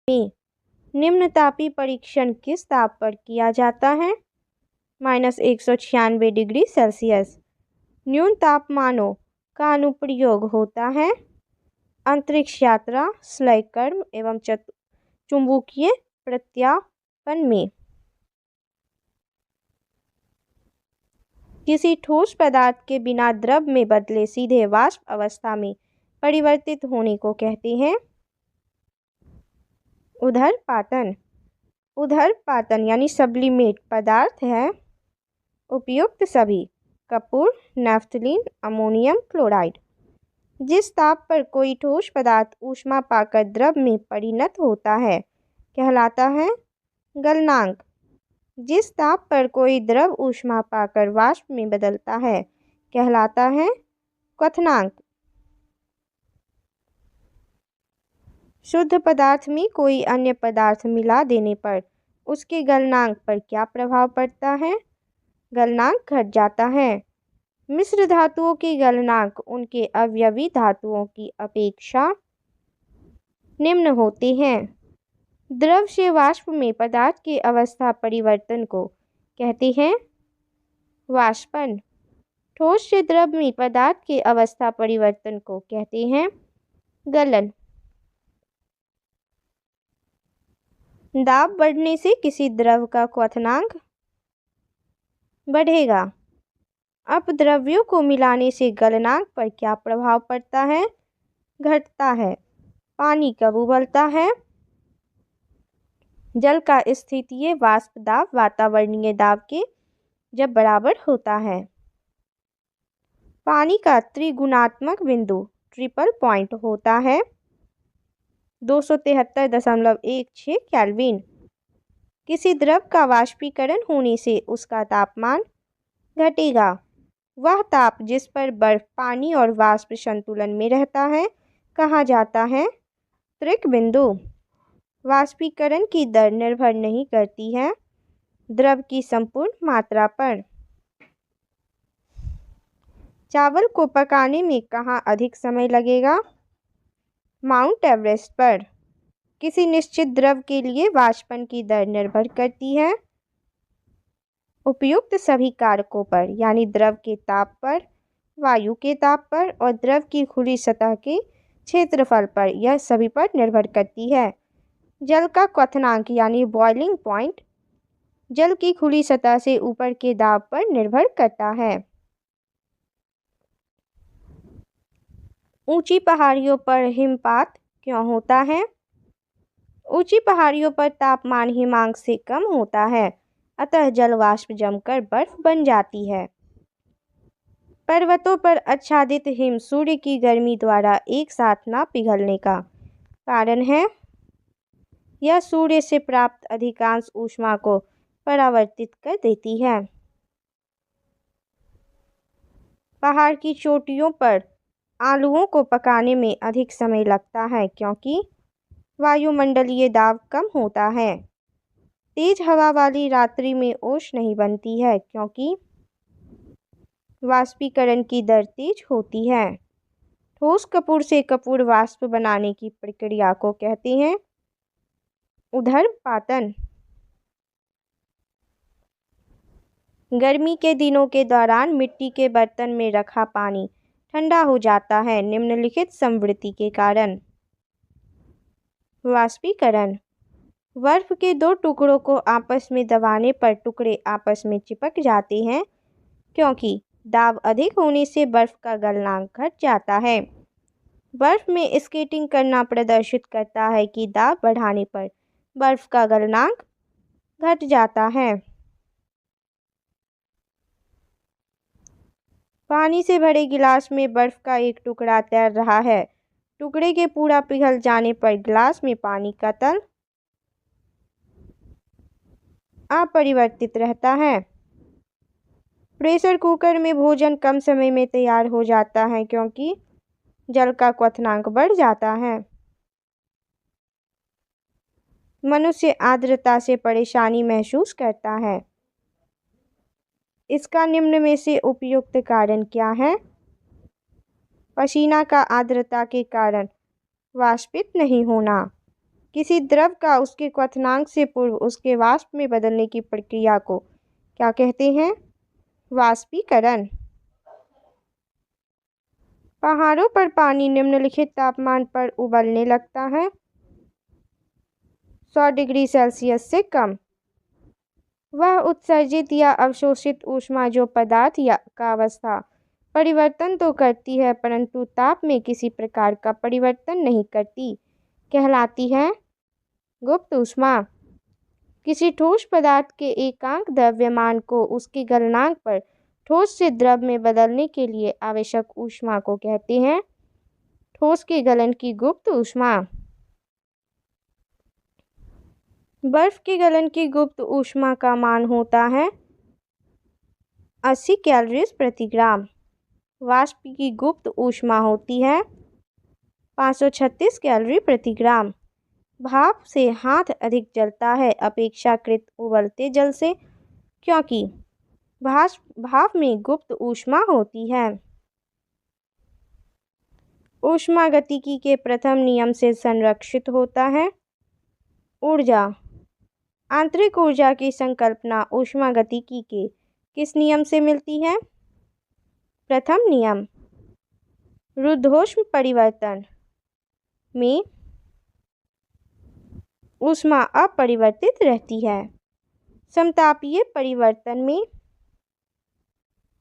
में निम्नतापी परीक्षण किस ताप पर किया जाता है? -196 डिग्री सेल्सियस। न्यून तापमानों का अनुप्रयोग होता है अंतरिक्ष यात्रा, स्लैगकर्म एवं चुंबकीय प्रत्यापन में। किसी ठोस पदार्थ के बिना द्रव में बदले सीधे वाष्प अवस्था में परिवर्तित होने को कहते हैं ऊर्ध्वपातन। ऊर्ध्वपातन यानी सब्लिमेट पदार्थ है उपयुक्त सभी कपूर, नैफ्थलीन, अमोनियम क्लोराइड। जिस ताप पर कोई ठोस पदार्थ ऊष्मा पाकर द्रव में परिणत होता है कहलाता है गलनांक। जिस ताप पर कोई द्रव ऊष्मा पाकर वाष्प में बदलता है कहलाता है क्वथनांक। शुद्ध पदार्थ में कोई अन्य पदार्थ मिला देने पर उसके गलनांक पर क्या प्रभाव पड़ता है? गलनांक घट जाता है। मिश्र धातुओं के गलनांक उनके अवयवी धातुओं की अपेक्षा निम्न होते हैं। द्रव से वाष्प में पदार्थ के अवस्था परिवर्तन को कहते हैं वाष्पन। ठोस से द्रव में पदार्थ के अवस्था परिवर्तन को कहते हैं गलन। दाब बढ़ने से किसी द्रव का क्वथनांक बढ़ेगा। अपद्रव्यों को मिलाने से गलनांक पर क्या प्रभाव पड़ता है? घटता है। पानी कब उबलता है? जल का स्थितीय वाष्प दाब वातावरणीय दाब के जब बराबर होता है। पानी का त्रिगुणात्मक बिंदु ट्रिपल पॉइंट होता है 273.16 केल्विन। किसी द्रव का वाष्पीकरण होने से उसका तापमान घटेगा। वह ताप जिस पर बर्फ, पानी और वाष्प संतुलन में रहता है कहा जाता है त्रिक बिंदु। वाष्पीकरण की दर निर्भर नहीं करती है द्रव की संपूर्ण मात्रा पर। चावल को पकाने में कहाँ अधिक समय लगेगा? माउंट एवरेस्ट पर। किसी निश्चित द्रव के लिए वाष्पन की दर निर्भर करती है उपयुक्त सभी कारकों पर, यानी द्रव के ताप पर, वायु के ताप पर और द्रव की खुली सतह के क्षेत्रफल पर। यह सभी पर निर्भर करती है। जल का क्वथनांक यानी बॉइलिंग पॉइंट जल की खुली सतह से ऊपर के दाब पर निर्भर करता है। ऊंची पहाड़ियों पर हिमपात क्यों होता है? ऊंची पहाड़ियों पर तापमान हिमांक से कम होता है, अतः जल वाष्प जमकर बर्फ बन जाती है। पर्वतों पर आच्छादित हिम सूर्य की गर्मी द्वारा एक साथ न पिघलने का कारण है। यह सूर्य से प्राप्त अधिकांश ऊष्मा को परावर्तित कर देती है। पहाड़ की चोटियों पर आलूओं को पकाने में अधिक समय लगता है क्योंकि वायुमंडलीय दाब कम होता है। तेज हवा वाली रात्रि में ओस नहीं बनती है क्योंकि वाष्पीकरण की दर तेज होती है। ठोस कपूर से कपूर वाष्प बनाने की प्रक्रिया को कहते हैं ऊर्ध्वपातन। गर्मी के दिनों के दौरान मिट्टी के बर्तन में रखा पानी ठंडा हो जाता है निम्नलिखित संवृत्ति के कारण। वाष्पीकरण। बर्फ के दो टुकड़ों को आपस में दबाने पर टुकड़े आपस में चिपक जाते हैं क्योंकि दाब अधिक होने से बर्फ का गलनांक घट जाता है। बर्फ में स्केटिंग करना प्रदर्शित करता है कि दाब बढ़ाने पर बर्फ का गलनांक घट जाता है। पानी से भरे गिलास में बर्फ का एक टुकड़ा तैर रहा है। टुकड़े के पूरा पिघल जाने पर गिलास में पानी का तल अपरिवर्तित रहता है। प्रेशर कुकर में भोजन कम समय में तैयार हो जाता है क्योंकि जल का क्वथनांक बढ़ जाता है। मनुष्य आर्द्रता से परेशानी महसूस करता है। इसका निम्न में से उपयुक्त कारण क्या है? पसीना का आर्द्रता के कारण वाष्पित नहीं होना, किसी द्रव का उसके क्वथनांक से पूर्व उसके वाष्प में बदलने की प्रक्रिया को क्या कहते हैं? वाष्पीकरण। पहाड़ों पर पानी निम्नलिखित तापमान पर उबलने लगता है। 100 डिग्री सेल्सियस से कम। वह उत्सर्जित या अवशोषित ऊष्मा जो पदार्थ या का अवस्था परिवर्तन तो करती है परंतु ताप में किसी प्रकार का परिवर्तन नहीं करती, कहलाती है गुप्त ऊष्मा। किसी ठोस पदार्थ के एकांक द्रव्यमान को उसके गलनांक पर ठोस से द्रव में बदलने के लिए आवश्यक ऊष्मा को कहते हैं ठोस के गलन की गुप्त ऊष्मा। बर्फ के गलन की गुप्त ऊष्मा का मान होता है 80 कैलोरीज प्रति ग्राम। वाष्प की गुप्त ऊष्मा होती है 536 कैलोरी प्रति ग्राम। भाप से हाथ अधिक जलता है अपेक्षाकृत उबलते जल से, क्योंकि भाप में गुप्त ऊष्मा होती है। ऊष्मागतिकी के प्रथम नियम से संरक्षित होता है ऊर्जा। आंतरिक ऊर्जा की संकल्पना ऊष्मागतिकी के किस नियम से मिलती है? प्रथम नियम। रुद्धोष्म परिवर्तन में ऊष्मा अपरिवर्तित रहती है। समतापीय परिवर्तन में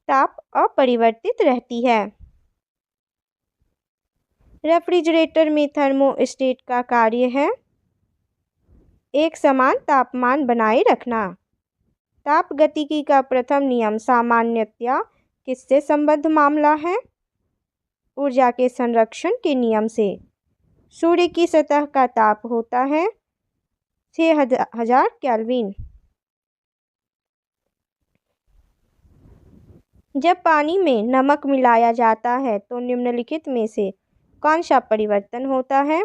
ताप अपरिवर्तित रहती है। रेफ्रिजरेटर में थर्मोस्टेट का कार्य है एक समान तापमान बनाए रखना। तापगतिकी का प्रथम नियम सामान्यतया किससे संबद्ध मामला है? ऊर्जा के संरक्षण के नियम से। सूर्य की सतह का ताप होता है 6000 केल्विन। जब पानी में नमक मिलाया जाता है तो निम्नलिखित में से कौन सा परिवर्तन होता है?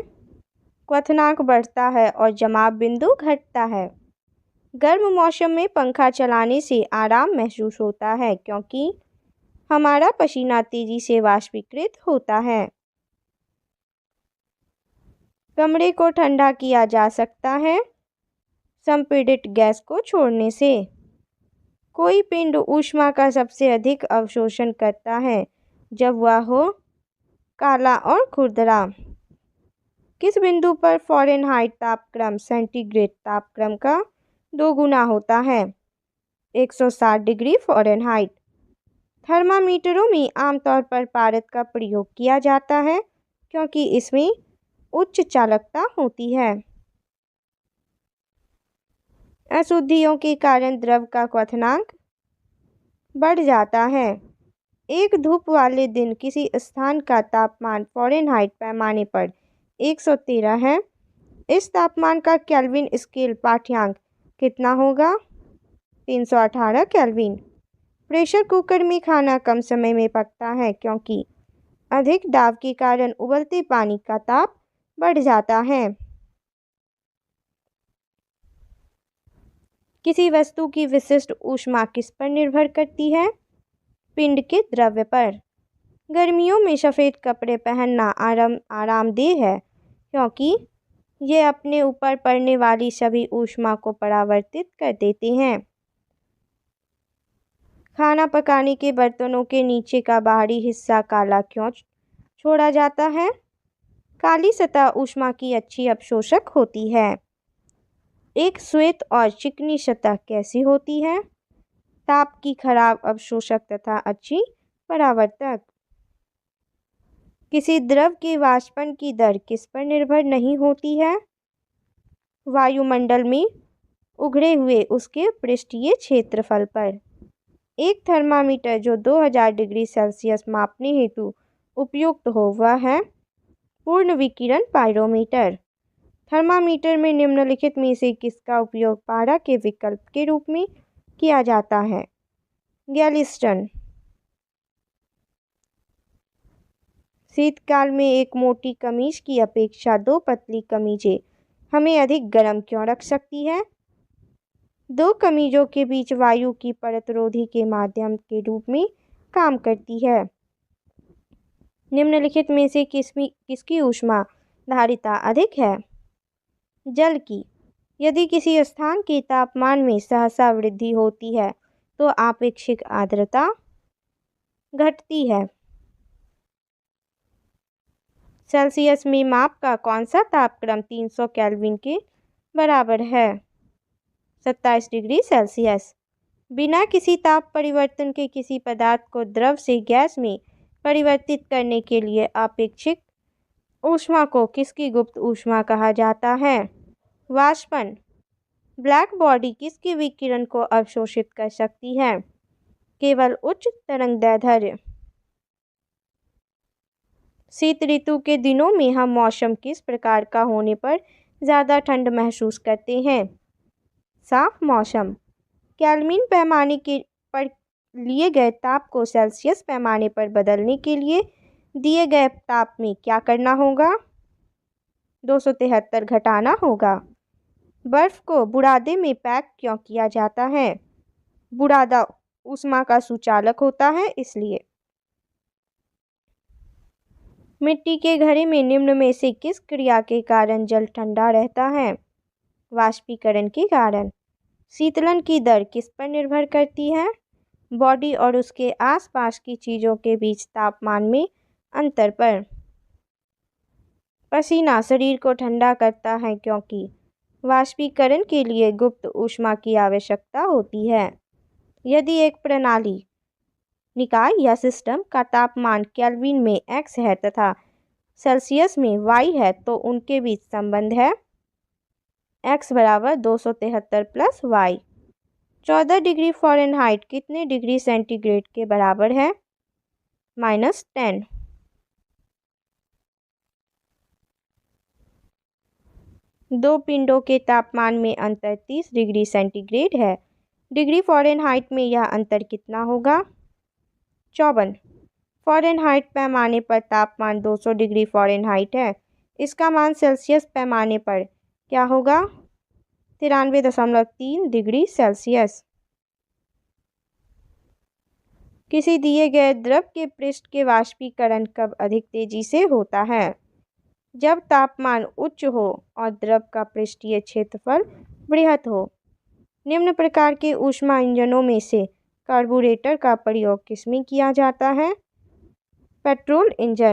क्वथनांक बढ़ता है और जमाव बिंदु घटता है। गर्म मौसम में पंखा चलाने से आराम महसूस होता है क्योंकि हमारा पसीना तेजी से वाष्पीकृत होता है। कमरे को ठंडा किया जा सकता है संपीड़ित गैस को छोड़ने से। कोई पिंड ऊष्मा का सबसे अधिक अवशोषण करता है जब वह हो काला और खुरदरा। किस बिंदु पर फ़ारेनहाइट तापक्रम सेंटीग्रेड तापक्रम का 2 गुना होता है? 160 डिग्री फ़ारेनहाइट। थर्मामीटरों में आमतौर पर पारद का प्रयोग किया जाता है क्योंकि इसमें उच्च चालकता होती है। अशुद्धियों के कारण द्रव का क्वथनांक बढ़ जाता है। एक धूप वाले दिन किसी स्थान का तापमान फ़ारेनहाइट पैमाने पर 113 है। इस तापमान का केल्विन स्केल पाठ्यांक कितना होगा? 318 केल्विन। प्रेशर कुकर में खाना कम समय में पकता है क्योंकि अधिक दाब के कारण उबलते पानी का ताप बढ़ जाता है। किसी वस्तु की विशिष्ट ऊष्मा किस पर निर्भर करती है? पिंड के द्रव्य पर। गर्मियों में सफ़ेद कपड़े पहनना आरामदेह है क्योंकि ये अपने ऊपर पड़ने वाली सभी ऊष्मा को परावर्तित कर देते हैं। खाना पकाने के बर्तनों के नीचे का बाहरी हिस्सा काला क्यों छोड़ा जाता है? काली सतह ऊष्मा की अच्छी अवशोषक होती है। एक श्वेत और चिकनी सतह कैसी होती है? ताप की खराब अवशोषक तथा अच्छी परावर्तक। किसी द्रव के वाष्पन की दर किस पर निर्भर नहीं होती है? वायुमंडल में उघड़े हुए उसके पृष्ठीय क्षेत्रफल पर। एक थर्मामीटर जो 2000 डिग्री सेल्सियस मापने हेतु उपयुक्त हो वह है पूर्ण विकिरण पायरोमीटर। थर्मामीटर में निम्नलिखित में से किसका उपयोग पारा के विकल्प के रूप में किया जाता है? गैलिस्टन। शीतकाल में एक मोटी कमीज की अपेक्षा 2 पतली कमीजें हमें अधिक गर्म क्यों रख सकती है? 2 कमीजों के बीच वायु की परतरोधी के माध्यम के रूप में काम करती है। निम्नलिखित में से किसकी ऊष्मा धारिता अधिक है? जल की। यदि किसी स्थान के तापमान में सहसा वृद्धि होती है तो आपेक्षिक आर्द्रता घटती है। सेल्सियस में माप का कौन सा तापक्रम 300 केल्विन के बराबर है? 27 डिग्री सेल्सियस। बिना किसी ताप परिवर्तन के किसी पदार्थ को द्रव से गैस में परिवर्तित करने के लिए अपेक्षित ऊष्मा को किसकी गुप्त ऊष्मा कहा जाता है? वाष्पन। ब्लैक बॉडी किसके विकिरण को अवशोषित कर सकती है? केवल उच्च तरंगदैर्ध्य। शीत ऋतु के दिनों में हम मौसम किस प्रकार का होने पर ज़्यादा ठंड महसूस करते हैं? साफ मौसम। केल्विन पैमाने के पर लिए गए ताप को सेल्सियस पैमाने पर बदलने के लिए दिए गए ताप में क्या करना होगा? 273 घटाना होगा। बर्फ को बुरादे में पैक क्यों किया जाता है? बुरादा ऊष्मा का सुचालक होता है इसलिए। मिट्टी के घड़े में निम्न में से किस क्रिया के कारण जल ठंडा रहता है? वाष्पीकरण के कारण। शीतलन की दर किस पर निर्भर करती है? बॉडी और उसके आसपास की चीज़ों के बीच तापमान में अंतर पर। पसीना शरीर को ठंडा करता है क्योंकि वाष्पीकरण के लिए गुप्त ऊष्मा की आवश्यकता होती है। यदि एक प्रणाली, निकाय या सिस्टम का तापमान केल्विन में x है तथा सेल्सियस में y है तो उनके बीच संबंध है x बराबर 273 प्लस y। 14 डिग्री फ़ारेनहाइट कितने डिग्री सेंटीग्रेड के बराबर है? -10। दो पिंडों के तापमान में अंतर 30 डिग्री सेंटीग्रेड है। डिग्री फ़ारेनहाइट में यह अंतर कितना होगा? 54। फ़ारेनहाइट पैमाने पर तापमान 200 डिग्री फ़ारेनहाइट है। इसका मान सेल्सियस पैमाने पर क्या होगा? 93.3 डिग्री सेल्सियस। किसी दिए गए द्रव के पृष्ठ के वाष्पीकरण कब अधिक तेजी से होता है? जब तापमान उच्च हो और द्रव का पृष्ठीय क्षेत्रफल बृहत हो। निम्न प्रकार के ऊष्मा इंजनों में से कार्बोरेटर का प्रयोग किसमें किया जाता है? Petrol engine.